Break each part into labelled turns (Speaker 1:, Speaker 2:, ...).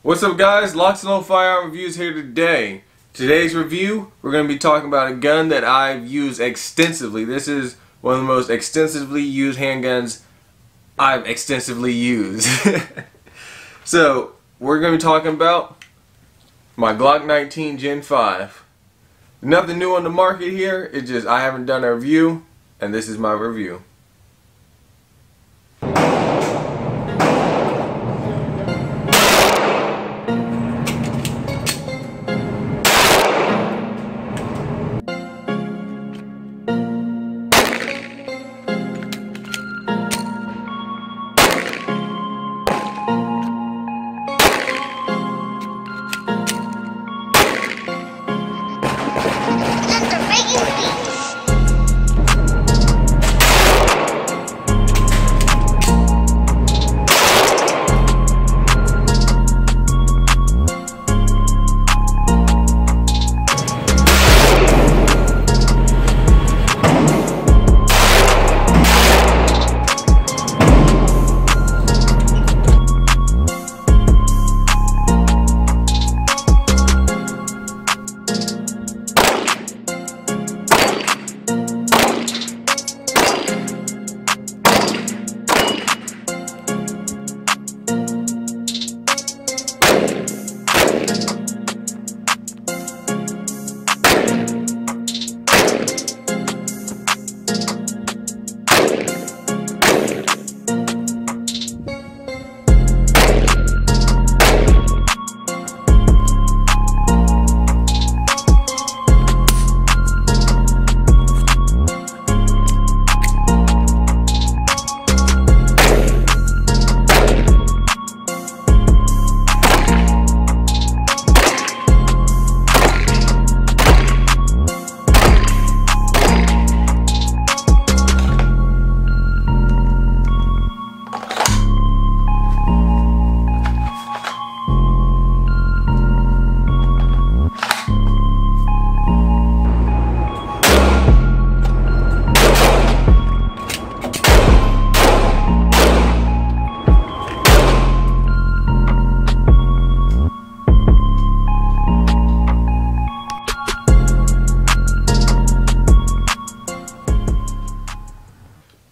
Speaker 1: What's up guys, LocsNLoad Firearm Reviews here today. Today's review, we're going to be talking about a gun that I've used extensively. This is one of the most extensively used handguns I've extensively used. So, we're going to be talking about my Glock 19 Gen 5. Nothing new on the market here, it's just I haven't done a review, and this is my review.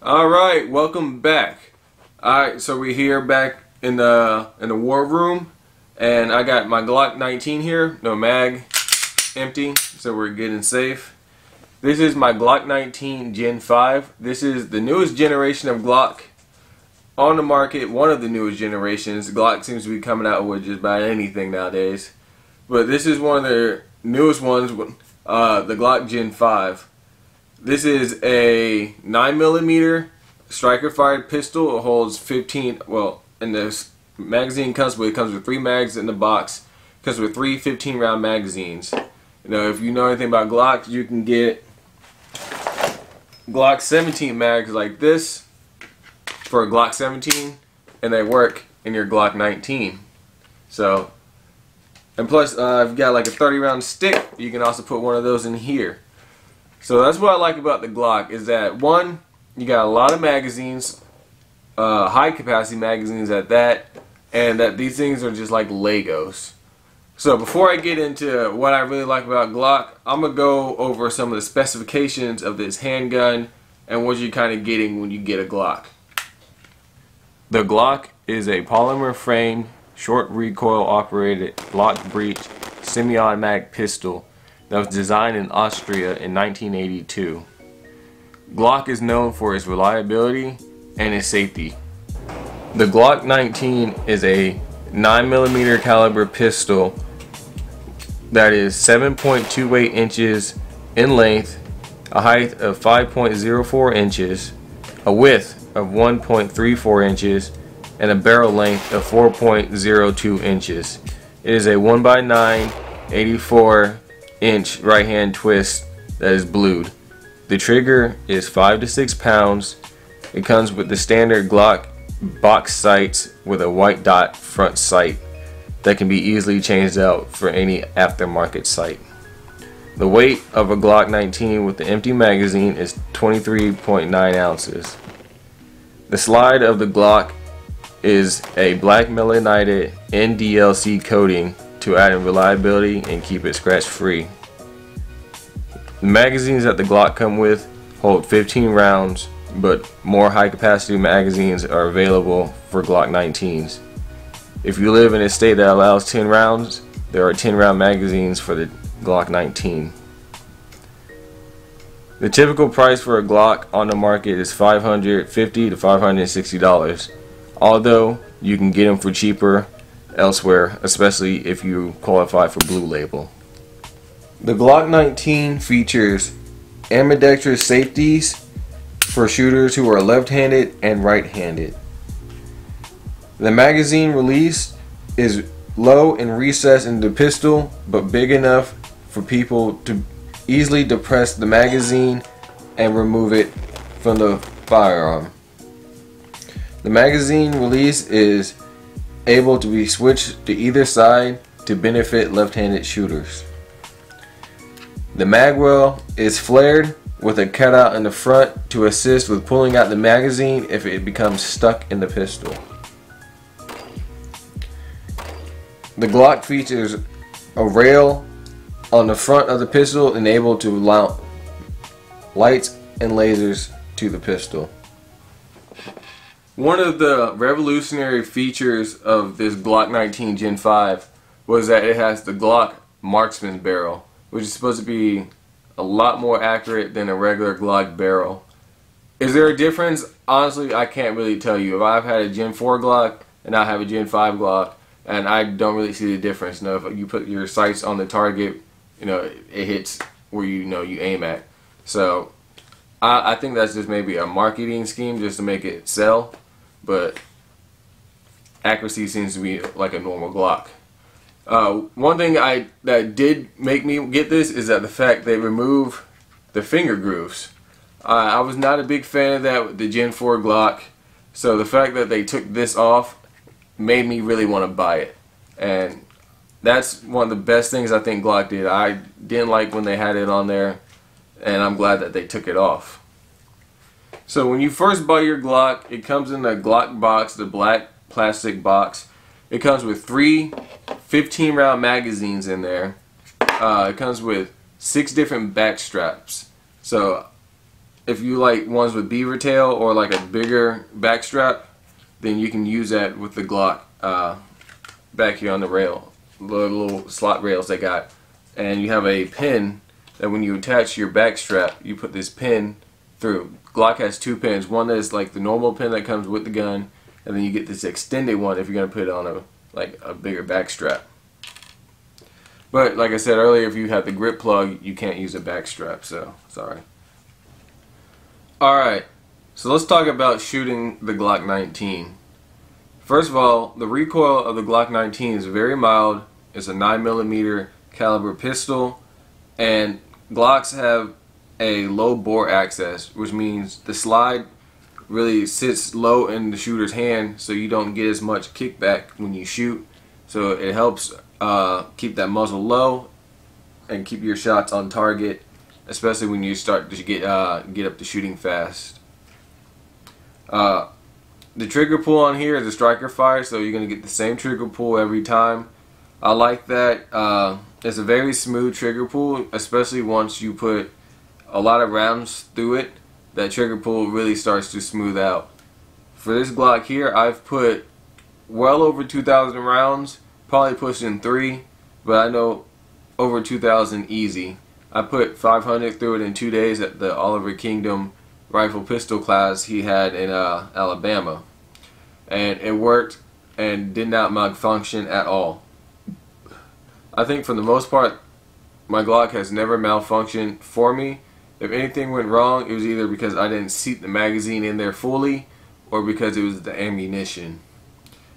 Speaker 1: Alright, welcome back. Alright, so we're here back in the war room, and I got my Glock 19 here, no mag, empty, so we're getting safe. This is my Glock 19 Gen 5. This is the newest generation of Glock on the market, one of the newest generations. Glock seems to be coming out with just about anything nowadays. But this is one of the newest ones, the Glock Gen 5. This is a 9mm striker fired pistol. It holds 15, well, in the magazine comes with 3 mags in the box. It comes with 3 15-round magazines. You know, if you know anything about Glocks, you can get Glock 17 mags like this for a Glock 17, and they work in your Glock 19. So, and plus, if you got like a 30-round stick, you can also put one of those in here. So that's what I like about the Glock, is that one, you got a lot of magazines, high capacity magazines at that, and that these things are just like Legos. So before I get into what I really like about Glock, I'm going to go over some of the specifications of this handgun and what you're kind of getting when you get a Glock. The Glock is a polymer frame, short recoil operated, lock breech, semi-automatic pistol that was designed in Austria in 1982. Glock is known for its reliability and its safety. The Glock 19 is a 9mm caliber pistol that is 7.28 inches in length, a height of 5.04 inches, a width of 1.34 inches, and a barrel length of 4.02 inches. It is a 1x9 84-inch right hand twist that is blued. The trigger is 5 to 6 pounds. It comes with the standard Glock box sights with a white dot front sight that can be easily changed out for any aftermarket sight. The weight of a Glock 19 with the empty magazine is 23.9 ounces. The slide of the Glock is a black melanated NDLC coating to add in reliability and keep it scratch free. The magazines that the Glock come with hold 15 rounds, but more high capacity magazines are available for Glock 19s. If you live in a state that allows 10 rounds, there are 10 round magazines for the Glock 19. The typical price for a Glock on the market is $550 to $560, although you can get them for cheaper elsewhere, especially if you qualify for Blue Label. The Glock 19 features ambidextrous safeties for shooters who are left-handed and right-handed. The magazine release is low and recessed in the pistol, but big enough for people to easily depress the magazine and remove it from the firearm. The magazine release is able to be switched to either side to benefit left-handed shooters. The magwell is flared with a cutout in the front to assist with pulling out the magazine if it becomes stuck in the pistol. The Glock features a rail on the front of the pistol and able to mount lights and lasers to the pistol. One of the revolutionary features of this Glock 19 Gen 5 was that it has the Glock marksman barrel, which is supposed to be a lot more accurate than a regular Glock barrel. Is there a difference? Honestly, I can't really tell you. If I've had a Gen 4 Glock and I have a Gen 5 Glock, and I don't really see the difference. You know, if you put your sights on the target, you know, it hits where you aim at. So I think that's just maybe a marketing scheme just to make it sell, but accuracy seems to be like a normal Glock. One thing that did make me get this is that the fact they remove the finger grooves. I was not a big fan of that with the Gen 4 Glock, so the fact that they took this off made me really want to buy it, and that's one of the best things I think Glock did. I didn't like when they had it on there, and I'm glad that they took it off. So when you first buy your Glock, it comes in the Glock box, the black plastic box. It comes with 3 15 round magazines in there. It comes with 6 different back straps. So if you like ones with beaver tail or like a bigger back strap, then you can use that with the Glock back here on the rail, the little slot rails they got. And you have a pin that when you attach your back strap, you put this pin through. Glock has 2 pins. One that is like the normal pin that comes with the gun, and then you get this extended one if you're going to put it on a bigger back strap. But like I said earlier, if you have the grip plug, you can't use a back strap, so sorry. Alright. So let's talk about shooting the Glock 19. First of all, the recoil of the Glock 19 is very mild. It's a 9mm caliber pistol, and Glocks have a low bore access, which means the slide really sits low in the shooter's hand, so you don't get as much kickback when you shoot. So it helps keep that muzzle low and keep your shots on target, especially when you start to get up to shooting fast. The trigger pull on here is a striker fire, so you're going to get the same trigger pull every time. I like that. It's a very smooth trigger pull, especially once you put a lot of rounds through it. That trigger pull really starts to smooth out. For this Glock here, I've put well over 2,000 rounds, probably pushing 3, but I know over 2,000 easy. I put 500 through it in 2 days at the Oliver Kingdom rifle pistol class he had in Alabama, and it worked and did not malfunction at all. I think for the most part my Glock has never malfunctioned for me. If anything went wrong, it was either because I didn't seat the magazine in there fully or because it was the ammunition.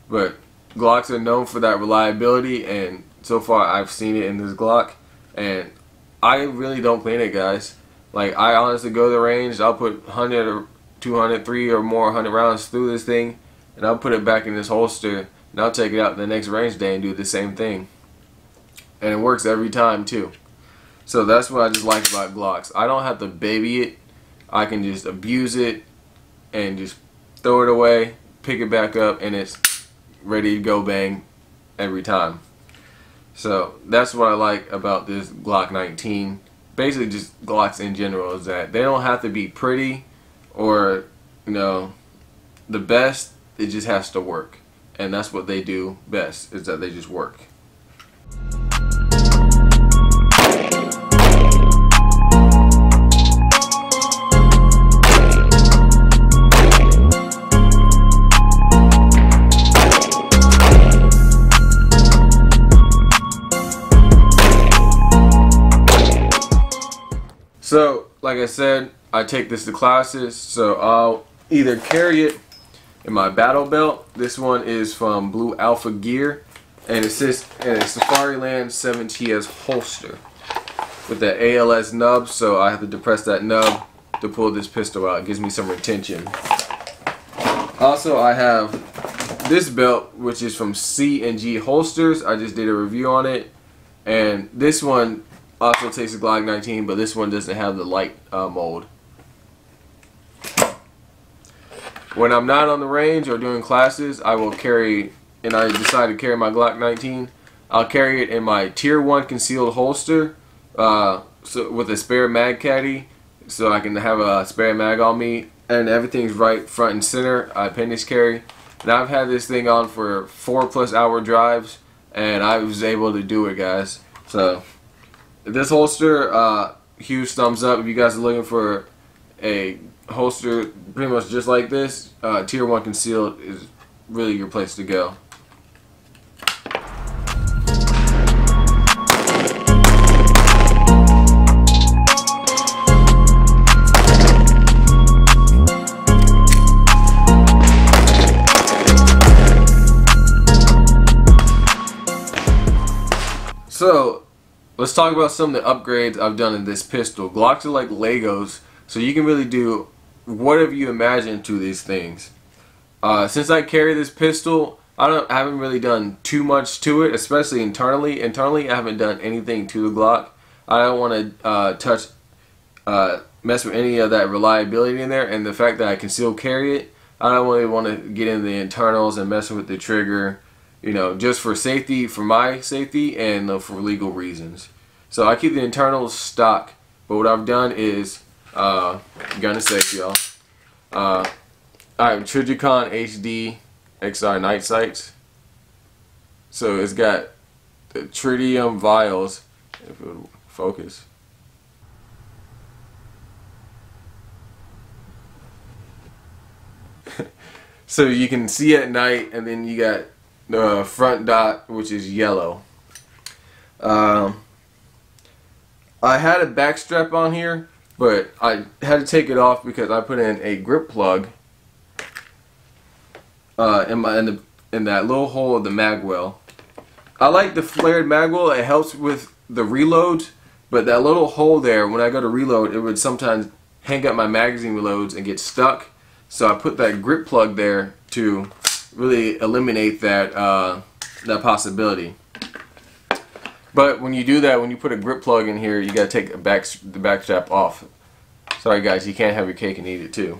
Speaker 1: But Glocks are known for that reliability, and so far I've seen it in this Glock, and I really don't clean it, guys. Like, I honestly go to the range, I'll put 100 or 200, 3 or more 100 rounds through this thing, and I'll put it back in this holster, and I'll take it out the next range day and do the same thing. And it works every time too. So that's what I just like about Glocks. I don't have to baby it. I can just abuse it and just throw it away pick it back up, and it's ready to go bang every time. So that's what I like about this Glock 19. Basically just Glocks in general, is that they don't have to be pretty or, you know, the best. It just has to work. And that's what they do best, is that they just work. So, like I said, I take this to classes, so I'll either carry it in my battle belt. This one is from Blue Alpha Gear, and it says in a Safariland 7TS holster with the ALS nub, so I have to depress that nub to pull this pistol out. It gives me some retention. Also, I have this belt, which is from C&G Holsters. I just did a review on it, and this one also takes a Glock 19, but this one doesn't have the light mold. When I'm not on the range or doing classes, I will carry, and I decide to carry my Glock 19, I'll carry it in my Tier 1 concealed holster, so with a spare mag caddy, so I can have a spare mag on me, and everything's right front and center. I appendix carry, and I've had this thing on for 4+ hour drives, and I was able to do it, guys. So this holster, huge thumbs up. If you guys are looking for a holster pretty much just like this, Tier 1 concealed is really your place to go. So let's talk about some of the upgrades I've done in this pistol. Glocks are like Legos, so you can really do whatever you imagine to these things. Since I carry this pistol, I haven't really done too much to it, especially internally. Internally, I haven't done anything to the Glock. I don't want to mess with any of that reliability in there, and the fact that I can still carry it, I don't really want to get into the internals and mess with the trigger, you know, just for safety, for my safety, and for legal reasons. So I keep the internals stock, but what I've done is, gun is safe, y'all. I have Trigicon HD XR night sights. So it's got the tritium vials, if it would focus. So you can see at night, and then you got the front dot, which is yellow. I had a back strap on here, but I had to take it off because I put in a grip plug in that little hole of the mag well. I like the flared mag well. It helps with the reloads, but that little hole there, when I go to reload, it would sometimes hang up my magazine reloads and get stuck. So I put that grip plug there to really eliminate that that possibility. But when you do that, when you put a grip plug in here, you gotta take the back strap off. Sorry guys, you can't have your cake and eat it too.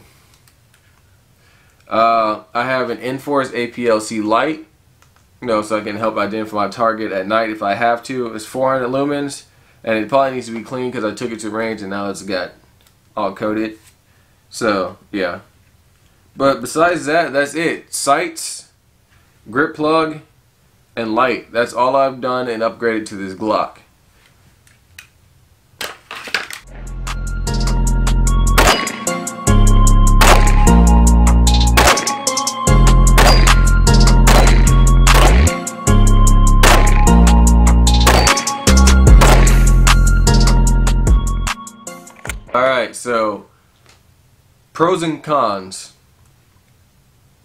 Speaker 1: I have an Enforce APLC light, you know, so I can help identify my target at night if I have to. It's 400 lumens, and it probably needs to be clean because I took it to range and now it's got all coated. So yeah. But besides that, that's it. Sights, grip plug, and light. That's all I've done and upgraded to this Glock. Alright, so pros and cons.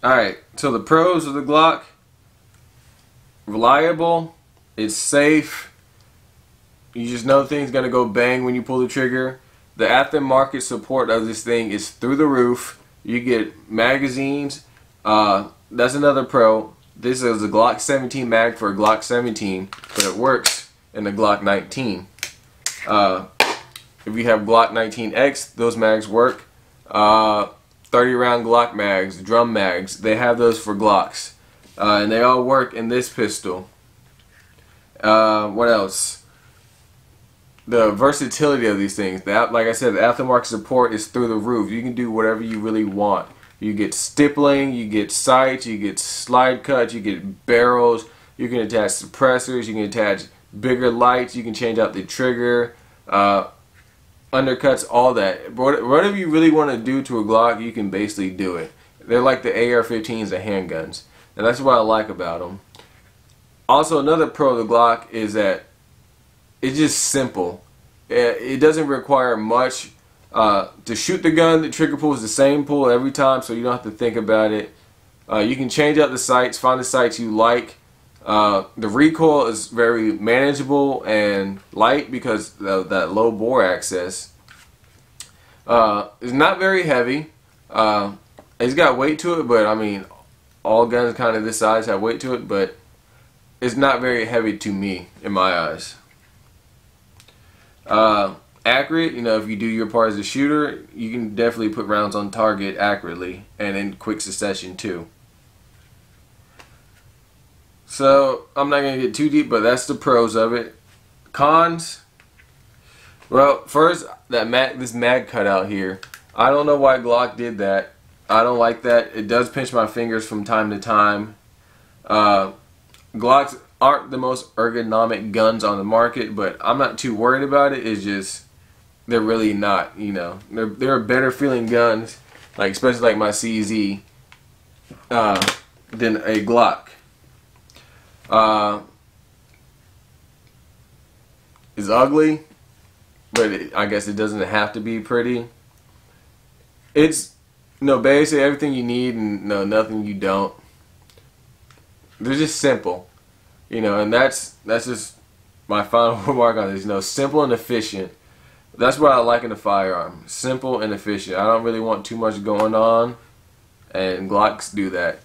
Speaker 1: Alright, so the pros of the Glock: reliable, it's safe, you just know things gonna go bang when you pull the trigger. The aftermarket support of this thing is through the roof. You get magazines, that's another pro. This is a Glock 17 mag for a Glock 17, but it works in the Glock 19. If you have Glock 19X, those mags work. 30 round Glock mags, drum mags. They have those for Glocks. And they all work in this pistol. What else? The versatility of these things. Like I said, the aftermarket support is through the roof. You can do whatever you really want. You get stippling, you get sights, you get slide cuts, you get barrels. You can attach suppressors, you can attach bigger lights, you can change out the trigger, undercuts, all that. Whatever you really want to do to a Glock, you can basically do it. They're like the AR-15s, the handguns. And that's what I like about them. Also, another pro of the Glock is that it's just simple. It doesn't require much to shoot the gun. The trigger pull is the same pull every time, so you don't have to think about it. You can change out the sights, find the sights you like. The recoil is very manageable and light because of that low bore access. It's not very heavy. It's got weight to it, but I mean, all guns kind of this size have weight to it, but it's not very heavy to me, in my eyes. Accurate, you know, if you do your part as a shooter, you can definitely put rounds on target accurately and in quick succession too. So I'm not going to get too deep, but that's the pros of it. Cons, well, first, this mag cutout here. I don't know why Glock did that. I don't like that. It does pinch my fingers from time to time. Glocks aren't the most ergonomic guns on the market, but I'm not too worried about it. It's just they're really not, you know. They're better feeling guns, like especially like my CZ, than a Glock. It's ugly, but I guess it doesn't have to be pretty. It's basically everything you need and nothing you don't. They're just simple, and that's just my final remark on this. Simple and efficient. That's what I like in a firearm. Simple and efficient. I don't really want too much going on, and Glocks do that.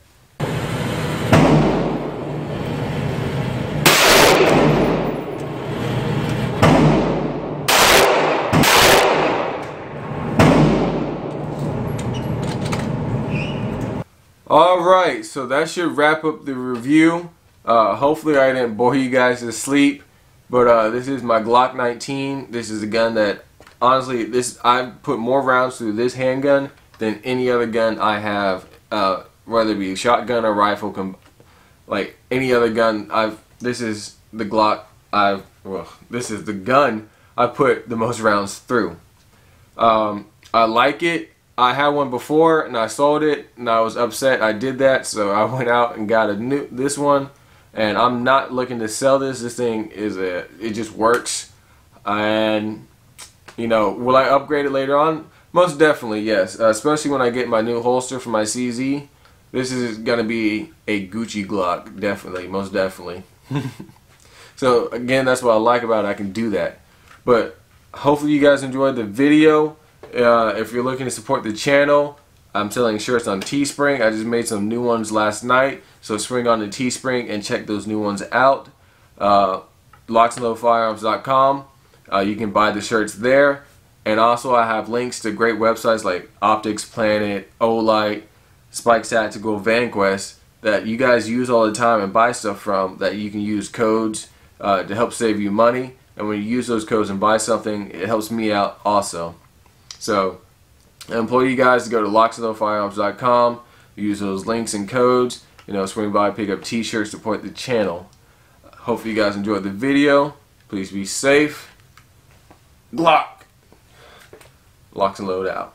Speaker 1: Alright, so that should wrap up the review. Hopefully I didn't bore you guys to sleep. But this is my Glock 19. This is a gun that, honestly, I put more rounds through this handgun than any other gun I have, whether it be shotgun or rifle, like any other gun. This is the Glock this is the gun I put the most rounds through. I like it. I had one before and I sold it and I was upset I did that, so I went out and got this one, and I'm not looking to sell this. This thing it just works. And will I upgrade it later on? Most definitely, yes. Especially when I get my new holster for my CZ. This is gonna be a Gucci Glock, definitely, most definitely. So again, that's what I like about it. I can do that. But hopefully you guys enjoyed the video. If you're looking to support the channel, I'm selling shirts on Teespring. I just made some new ones last night, so swing on to Teespring and check those new ones out. LocsNLoadFirearms.com. You can buy the shirts there, and also I have links to great websites like Optics Planet, Olight, Spikes Tactical, VanQuest that you guys use all the time and buy stuff from, that you can use codes to help save you money. And when you use those codes and buy something, it helps me out also. So I implore you guys to go to LocsNLoadFirearms.com, use those links and codes, swing by, pick up t-shirts, support the channel. Hopefully you guys enjoyed the video. Please be safe. Glock. Locs and Load out.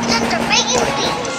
Speaker 2: Just a regular beat.